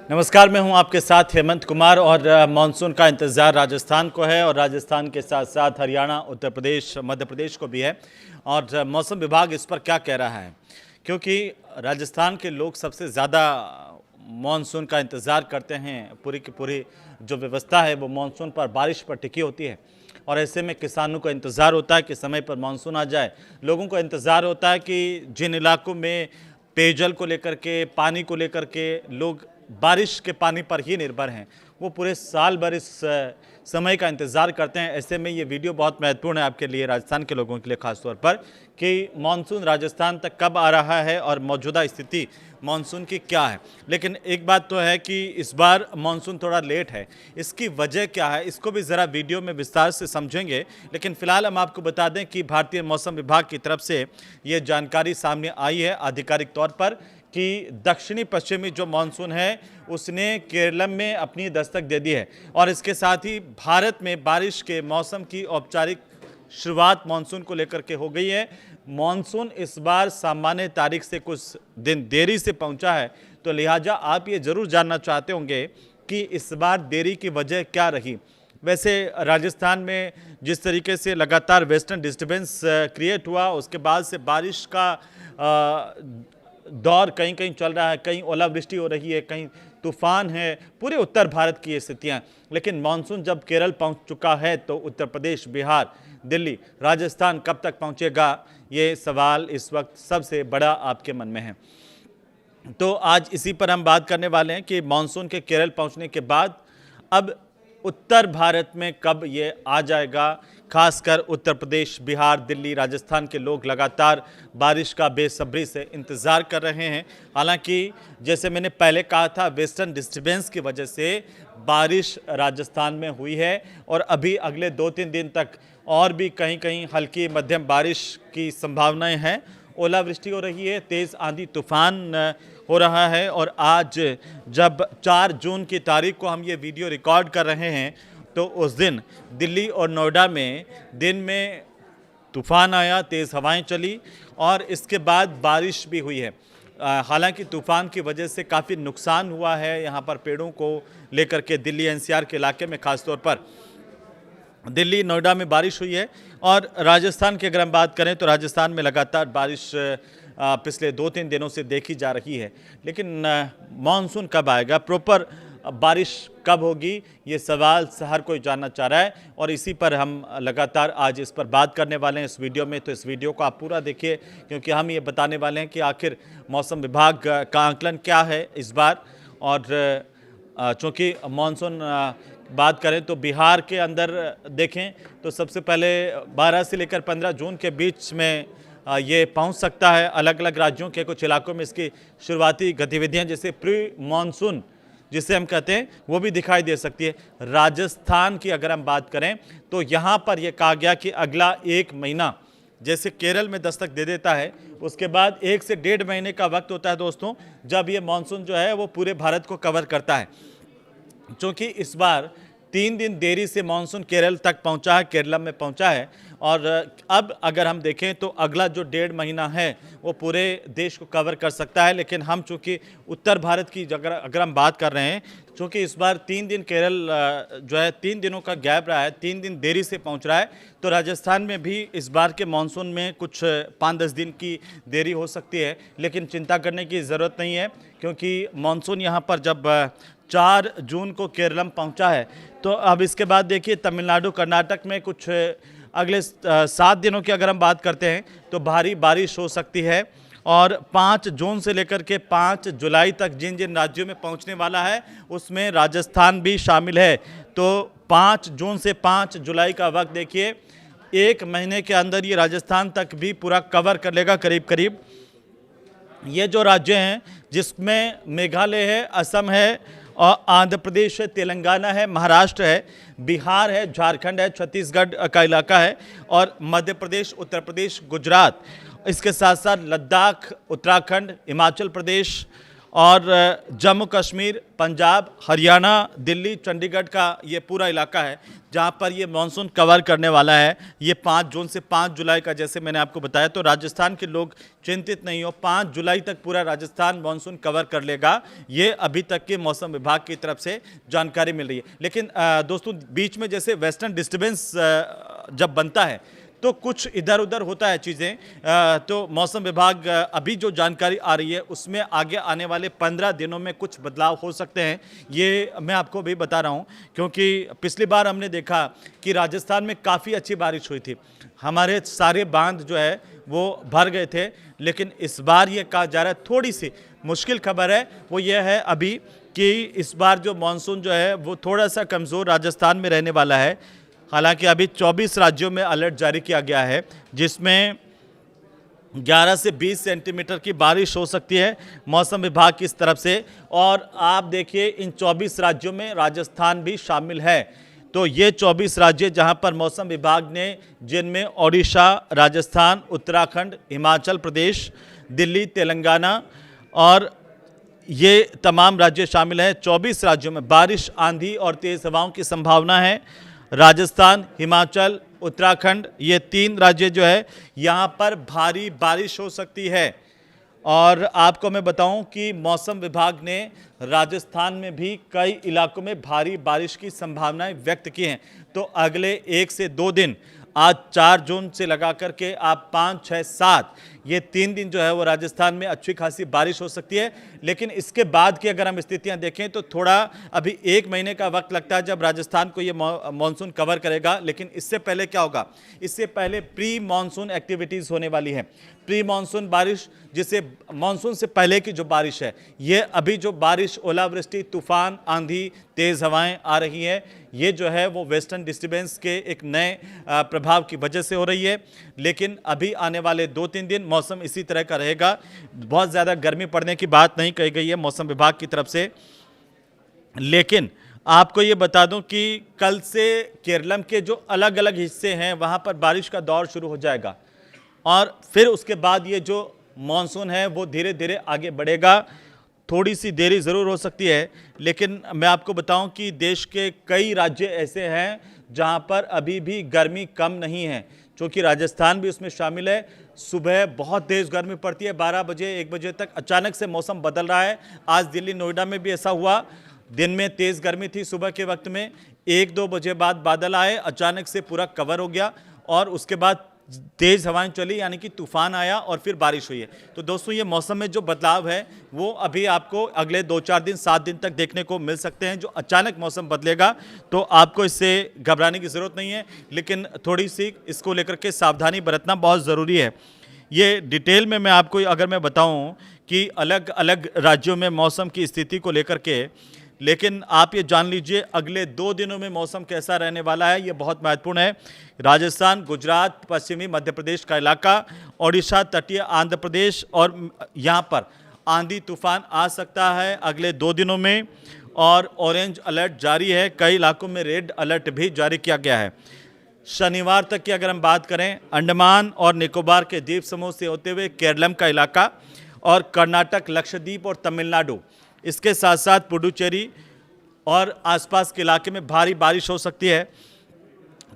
नमस्कार, मैं हूं आपके साथ हेमंत कुमार और मानसून का इंतज़ार राजस्थान को है और राजस्थान के साथ साथ हरियाणा, उत्तर प्रदेश, मध्य प्रदेश को भी है। और मौसम विभाग इस पर क्या कह रहा है, क्योंकि राजस्थान के लोग सबसे ज़्यादा मानसून का इंतज़ार करते हैं। पूरी की पूरी जो व्यवस्था है वो मानसून पर, बारिश पर टिकी होती है और ऐसे में किसानों को इंतज़ार होता है कि समय पर मानसून आ जाए। लोगों को इंतज़ार होता है कि जिन इलाकों में पेयजल को लेकर के, पानी को लेकर के लोग बारिश के पानी पर ही निर्भर हैं, वो पूरे साल भर इस समय का इंतज़ार करते हैं। ऐसे में ये वीडियो बहुत महत्वपूर्ण है आपके लिए, राजस्थान के लोगों के लिए ख़ास तौर पर, कि मानसून राजस्थान तक कब आ रहा है और मौजूदा स्थिति मानसून की क्या है। लेकिन एक बात तो है कि इस बार मानसून थोड़ा लेट है। इसकी वजह क्या है, इसको भी ज़रा वीडियो में विस्तार से समझेंगे। लेकिन फिलहाल हम आपको बता दें कि भारतीय मौसम विभाग की तरफ से ये जानकारी सामने आई है आधिकारिक तौर पर कि दक्षिणी पश्चिमी जो मानसून है उसने केरल में अपनी दस्तक दे दी है और इसके साथ ही भारत में बारिश के मौसम की औपचारिक शुरुआत मानसून को लेकर के हो गई है। मानसून इस बार सामान्य तारीख से कुछ दिन देरी से पहुंचा है, तो लिहाजा आप ये ज़रूर जानना चाहते होंगे कि इस बार देरी की वजह क्या रही। वैसे राजस्थान में जिस तरीके से लगातार वेस्टर्न डिस्टर्बेंस क्रिएट हुआ, उसके बाद से बारिश का दौर कहीं कहीं चल रहा है, कहीं ओलावृष्टि हो रही है, कहीं तूफान है, पूरे उत्तर भारत की ये स्थितियाँ। लेकिन मानसून जब केरल पहुंच चुका है तो उत्तर प्रदेश, बिहार, दिल्ली, राजस्थान कब तक पहुंचेगा, ये सवाल इस वक्त सबसे बड़ा आपके मन में है। तो आज इसी पर हम बात करने वाले हैं कि मानसून के केरल पहुंचने के बाद अब उत्तर भारत में कब ये आ जाएगा। खासकर उत्तर प्रदेश, बिहार, दिल्ली, राजस्थान के लोग लगातार बारिश का बेसब्री से इंतज़ार कर रहे हैं। हालांकि जैसे मैंने पहले कहा था, वेस्टर्न डिस्टर्बेंस की वजह से बारिश राजस्थान में हुई है और अभी अगले 2-3 दिन तक और भी कहीं कहीं हल्की मध्यम बारिश की संभावनाएं हैं। ओलावृष्टि हो रही है, तेज़ आंधी तूफान हो रहा है। और आज जब 4 जून की तारीख को हम ये वीडियो रिकॉर्ड कर रहे हैं तो उस दिन दिल्ली और नोएडा में दिन में तूफान आया, तेज़ हवाएं चली और इसके बाद बारिश भी हुई है। हालांकि तूफान की वजह से काफ़ी नुकसान हुआ है यहाँ पर पेड़ों को लेकर के। दिल्ली एनसीआर के इलाके में ख़ासतौर पर दिल्ली, नोएडा में बारिश हुई है। और राजस्थान की अगर हम बात करें तो राजस्थान में लगातार बारिश पिछले 2-3 दिनों से देखी जा रही है। लेकिन मानसून कब आएगा, प्रॉपर बारिश कब होगी, ये सवाल हर कोई जानना चाह रहा है और इसी पर हम लगातार आज इस पर बात करने वाले हैं इस वीडियो में। तो इस वीडियो को आप पूरा देखिए, क्योंकि हम ये बताने वाले हैं कि आखिर मौसम विभाग का आकलन क्या है इस बार। और चूँकि मानसून बात करें तो बिहार के अंदर देखें तो सबसे पहले 12 से लेकर 15 जून के बीच में ये पहुंच सकता है। अलग अलग राज्यों के कुछ इलाकों में इसकी शुरुआती गतिविधियां जैसे प्री मानसून जिसे हम कहते हैं वो भी दिखाई दे सकती है। राजस्थान की अगर हम बात करें तो यहाँ पर यह कहा गया कि अगला 1 महीना जैसे केरल में दस्तक दे देता है, उसके बाद 1 से 1.5 महीने का वक्त होता है दोस्तों, जब ये मानसून जो है वो पूरे भारत को कवर करता है। क्योंकि इस बार 3 दिन देरी से मानसून केरल तक पहुंचा है, केरल में पहुंचा है। और अब अगर हम देखें तो अगला जो 1.5 महीना है वो पूरे देश को कवर कर सकता है। लेकिन हम चूँकि उत्तर भारत की अगर हम बात कर रहे हैं, चूँकि इस बार 3 दिन केरल जो है 3 दिनों का गैप रहा है, 3 दिन देरी से पहुंच रहा है, तो राजस्थान में भी इस बार के मानसून में कुछ 5-10 दिन की देरी हो सकती है। लेकिन चिंता करने की ज़रूरत नहीं है, क्योंकि मानसून यहाँ पर जब 4 जून को केरल पहुंचा है तो अब इसके बाद देखिए तमिलनाडु, कर्नाटक में कुछ अगले 7 दिनों की अगर हम बात करते हैं तो भारी बारिश हो सकती है। और 5 जून से लेकर के 5 जुलाई तक जिन जिन राज्यों में पहुंचने वाला है उसमें राजस्थान भी शामिल है। तो 5 जून से 5 जुलाई का वक्त देखिए, 1 महीने के अंदर ये राजस्थान तक भी पूरा कवर कर लेगा करीब करीब। ये जो राज्य हैं जिसमें मेघालय है, असम है और आंध्र प्रदेश है, तेलंगाना है, महाराष्ट्र है, बिहार है, झारखंड है, छत्तीसगढ़ का इलाका है और मध्य प्रदेश, उत्तर प्रदेश, गुजरात, इसके साथ साथ लद्दाख, उत्तराखंड, हिमाचल प्रदेश और जम्मू कश्मीर, पंजाब, हरियाणा, दिल्ली, चंडीगढ़ का ये पूरा इलाका है जहाँ पर ये मानसून कवर करने वाला है। ये 5 जून से 5 जुलाई का, जैसे मैंने आपको बताया, तो राजस्थान के लोग चिंतित नहीं हो, 5 जुलाई तक पूरा राजस्थान मानसून कवर कर लेगा। ये अभी तक के मौसम विभाग की तरफ से जानकारी मिल रही है। लेकिन दोस्तों, बीच में जैसे वेस्टर्न डिस्टर्बेंस जब बनता है तो कुछ इधर उधर होता है चीज़ें, तो मौसम विभाग अभी जो जानकारी आ रही है उसमें आगे आने वाले 15 दिनों में कुछ बदलाव हो सकते हैं। ये मैं आपको भी बता रहा हूँ क्योंकि पिछली बार हमने देखा कि राजस्थान में काफ़ी अच्छी बारिश हुई थी, हमारे सारे बांध जो है वो भर गए थे। लेकिन इस बार ये कहा जा रहा है, थोड़ी सी मुश्किल खबर है वो ये है अभी कि इस बार जो मानसून जो है वो थोड़ा सा कमज़ोर राजस्थान में रहने वाला है। हालांकि अभी 24 राज्यों में अलर्ट जारी किया गया है, जिसमें 11 से 20 सेंटीमीटर की बारिश हो सकती है मौसम विभाग की इस तरफ से। और आप देखिए, इन 24 राज्यों में राजस्थान भी शामिल है। तो ये 24 राज्य जहां पर मौसम विभाग ने, जिनमें ओडिशा, राजस्थान, उत्तराखंड, हिमाचल प्रदेश, दिल्ली, तेलंगाना और ये तमाम राज्य शामिल हैं। 24 राज्यों में बारिश, आंधी और तेज़ हवाओं की संभावना है। राजस्थान, हिमाचल, उत्तराखंड, ये 3 राज्य जो है यहाँ पर भारी बारिश हो सकती है। और आपको मैं बताऊं कि मौसम विभाग ने राजस्थान में भी कई इलाकों में भारी बारिश की संभावनाएं व्यक्त की हैं। तो अगले 1 से 2 दिन, आज 4 जून से लगा करके आप 5, 6, 7, ये 3 दिन जो है वो राजस्थान में अच्छी खासी बारिश हो सकती है। लेकिन इसके बाद की अगर हम स्थितियां देखें तो थोड़ा अभी 1 महीने का वक्त लगता है जब राजस्थान को ये मानसून कवर करेगा। लेकिन इससे पहले क्या होगा? इससे पहले प्री मानसून एक्टिविटीज़ होने वाली है। प्री मानसून बारिश, जिसे मानसून से पहले की जो बारिश है, ये अभी जो बारिश, ओलावृष्टि, तूफान, आंधी, तेज़ हवाएं आ रही हैं, ये जो है वो वेस्टर्न डिस्टर्बेंस के एक नए प्रभाव की वजह से हो रही है। लेकिन अभी आने वाले 2-3 दिन मौसम इसी तरह का रहेगा। बहुत ज़्यादा गर्मी पड़ने की बात नहीं कही गई है मौसम विभाग की तरफ से। लेकिन आपको ये बता दूं कि कल से केरलम के जो अलग अलग हिस्से हैं वहाँ पर बारिश का दौर शुरू हो जाएगा और फिर उसके बाद ये जो मानसून है वो धीरे धीरे आगे बढ़ेगा। थोड़ी सी देरी ज़रूर हो सकती है, लेकिन मैं आपको बताऊं कि देश के कई राज्य ऐसे हैं जहां पर अभी भी गर्मी कम नहीं है, क्योंकि राजस्थान भी उसमें शामिल है। सुबह बहुत तेज़ गर्मी पड़ती है, 12 बजे 1 बजे तक अचानक से मौसम बदल रहा है। आज दिल्ली, नोएडा में भी ऐसा हुआ। दिन में तेज़ गर्मी थी सुबह के वक्त में, 1-2 बजे बाद बादल आए, अचानक से पूरा कवर हो गया और उसके बाद तेज़ हवाएं चली, यानी कि तूफान आया और फिर बारिश हुई है। तो दोस्तों, ये मौसम में जो बदलाव है वो अभी आपको अगले 2-4 दिन, 7 दिन तक देखने को मिल सकते हैं। जो अचानक मौसम बदलेगा तो आपको इससे घबराने की ज़रूरत नहीं है, लेकिन थोड़ी सी इसको लेकर के सावधानी बरतना बहुत ज़रूरी है। ये डिटेल में मैं आपको अगर मैं बताऊं कि अलग अलग राज्यों में मौसम की स्थिति को लेकर के, लेकिन आप ये जान लीजिए अगले 2 दिनों में मौसम कैसा रहने वाला है, ये बहुत महत्वपूर्ण है। राजस्थान, गुजरात, पश्चिमी मध्य प्रदेश का इलाका, ओडिशा, तटीय आंध्र प्रदेश और यहाँ पर आंधी तूफान आ सकता है अगले 2 दिनों में और ऑरेंज अलर्ट जारी है। कई इलाकों में रेड अलर्ट भी जारी किया गया है। शनिवार तक की अगर हम बात करें, अंडमान और निकोबार के द्वीप समूह से होते हुए केरलम का इलाका और कर्नाटक, लक्षद्वीप और तमिलनाडु, इसके साथ साथ पुडुचेरी और आसपास के इलाके में भारी बारिश हो सकती है।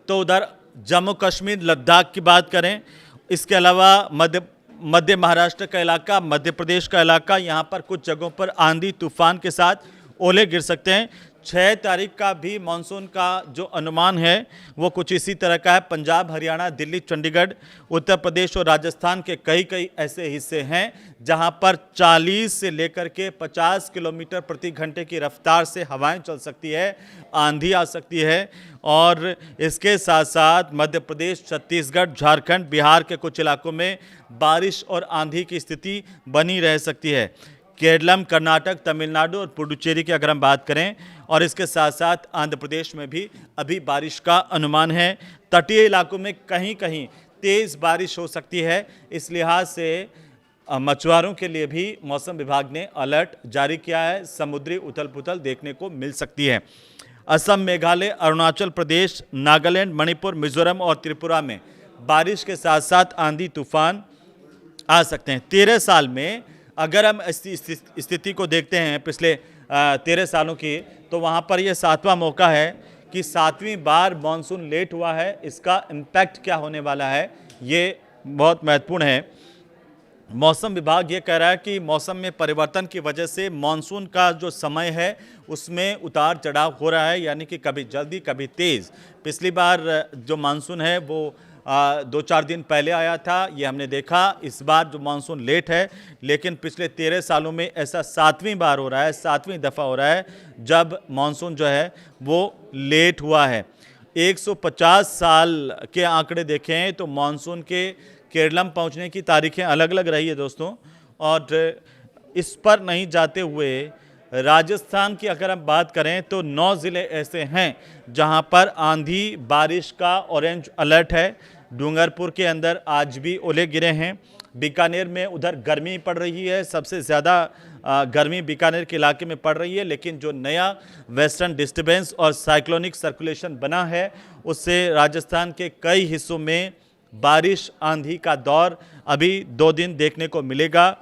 तो उधर जम्मू कश्मीर, लद्दाख की बात करें, इसके अलावा मध्य महाराष्ट्र का इलाका, मध्य प्रदेश का इलाका, यहाँ पर कुछ जगहों पर आंधी तूफान के साथ ओले गिर सकते हैं। 6 तारीख का भी मानसून का जो अनुमान है वो कुछ इसी तरह का है। पंजाब, हरियाणा, दिल्ली, चंडीगढ़, उत्तर प्रदेश और राजस्थान के कई ऐसे हिस्से हैं जहां पर 40 से लेकर के 50 किलोमीटर प्रति घंटे की रफ्तार से हवाएं चल सकती है, आंधी आ सकती है। और इसके साथ साथ मध्य प्रदेश, छत्तीसगढ़, झारखंड, बिहार के कुछ इलाकों में बारिश और आंधी की स्थिति बनी रह सकती है। केरलम, कर्नाटक, तमिलनाडु और पुडुचेरी की अगर हम बात करें, और इसके साथ साथ आंध्र प्रदेश में भी अभी बारिश का अनुमान है। तटीय इलाकों में कहीं कहीं तेज़ बारिश हो सकती है। इस लिहाज से मछुआरों के लिए भी मौसम विभाग ने अलर्ट जारी किया है। समुद्री उथल पुथल देखने को मिल सकती है। असम, मेघालय, अरुणाचल प्रदेश, नागालैंड, मणिपुर, मिजोरम और त्रिपुरा में बारिश के साथ साथ आंधी तूफान आ सकते हैं। 13 साल में अगर हम इस स्थिति को देखते हैं पिछले 13 सालों की, तो वहाँ पर यह 7वां मौका है कि 7वीं बार मानसून लेट हुआ है। इसका इम्पैक्ट क्या होने वाला है, ये बहुत महत्वपूर्ण है। मौसम विभाग ये कह रहा है कि मौसम में परिवर्तन की वजह से मानसून का जो समय है उसमें उतार चढ़ाव हो रहा है, यानी कि कभी जल्दी कभी तेज़। पिछली बार जो मानसून है वो 2-4 दिन पहले आया था, ये हमने देखा। इस बार जो मानसून लेट है, लेकिन पिछले 13 सालों में ऐसा 7वीं बार हो रहा है, 7वीं दफ़ा हो रहा है जब मानसून जो है वो लेट हुआ है। 150 साल के आंकड़े देखें तो मानसून के केरलम पहुंचने की तारीखें अलग अलग रही है दोस्तों। और इस पर नहीं जाते हुए राजस्थान की अगर हम बात करें तो 9 ज़िले ऐसे हैं जहां पर आंधी बारिश का ऑरेंज अलर्ट है। डूंगरपुर के अंदर आज भी ओले गिरे हैं। बीकानेर में उधर गर्मी पड़ रही है, सबसे ज़्यादा गर्मी बीकानेर के इलाके में पड़ रही है। लेकिन जो नया वेस्टर्न डिस्टर्बेंस और साइक्लोनिक सर्कुलेशन बना है उससे राजस्थान के कई हिस्सों में बारिश आंधी का दौर अभी 2 दिन देखने को मिलेगा।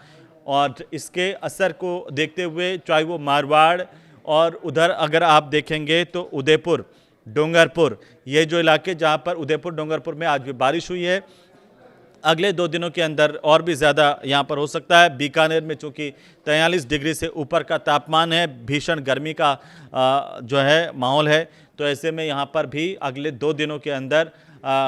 और इसके असर को देखते हुए चाहे वो मारवाड़ और उधर अगर आप देखेंगे तो उदयपुर, डूंगरपुर, ये जो इलाके जहां पर उदयपुर डूंगरपुर में आज भी बारिश हुई है, अगले 2 दिनों के अंदर और भी ज़्यादा यहाँ पर हो सकता है। बीकानेर में चूँकि 43 डिग्री से ऊपर का तापमान है, भीषण गर्मी का जो है माहौल है, तो ऐसे में यहाँ पर भी अगले 2 दिनों के अंदर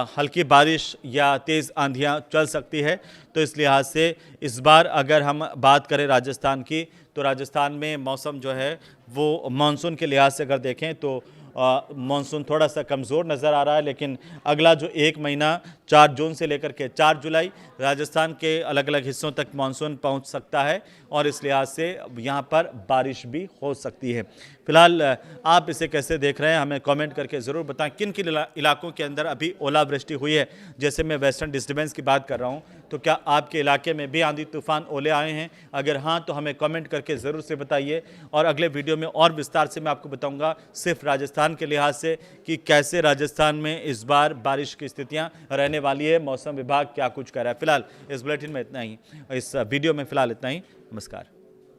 हल्की बारिश या तेज़ आंधियाँ चल सकती है। तो इस लिहाज से इस बार अगर हम बात करें राजस्थान की, तो राजस्थान में मौसम जो है वो मानसून के लिहाज से अगर देखें तो मानसून थोड़ा सा कमज़ोर नज़र आ रहा है। लेकिन अगला जो 1 महीना 4 जून से लेकर के 4 जुलाई राजस्थान के अलग अलग हिस्सों तक मानसून पहुंच सकता है और इस लिहाज से यहाँ पर बारिश भी हो सकती है। फिलहाल आप इसे कैसे देख रहे हैं हमें कमेंट करके ज़रूर बताएं। किन किन इलाकों के अंदर अभी ओलावृष्टि हुई है, जैसे मैं वेस्टर्न डिस्टर्बेंस की बात कर रहा हूँ, तो क्या आपके इलाके में भी आंधी तूफान ओले आए हैं? अगर हाँ तो हमें कमेंट करके ज़रूर से बताइए और अगले वीडियो में और विस्तार से मैं आपको बताऊंगा सिर्फ राजस्थान के लिहाज से कि कैसे राजस्थान में इस बार बारिश की स्थितियां रहने वाली है, मौसम विभाग क्या कुछ कह रहा है। फिलहाल इस बुलेटिन में इतना ही, इस वीडियो में फिलहाल इतना ही। नमस्कार।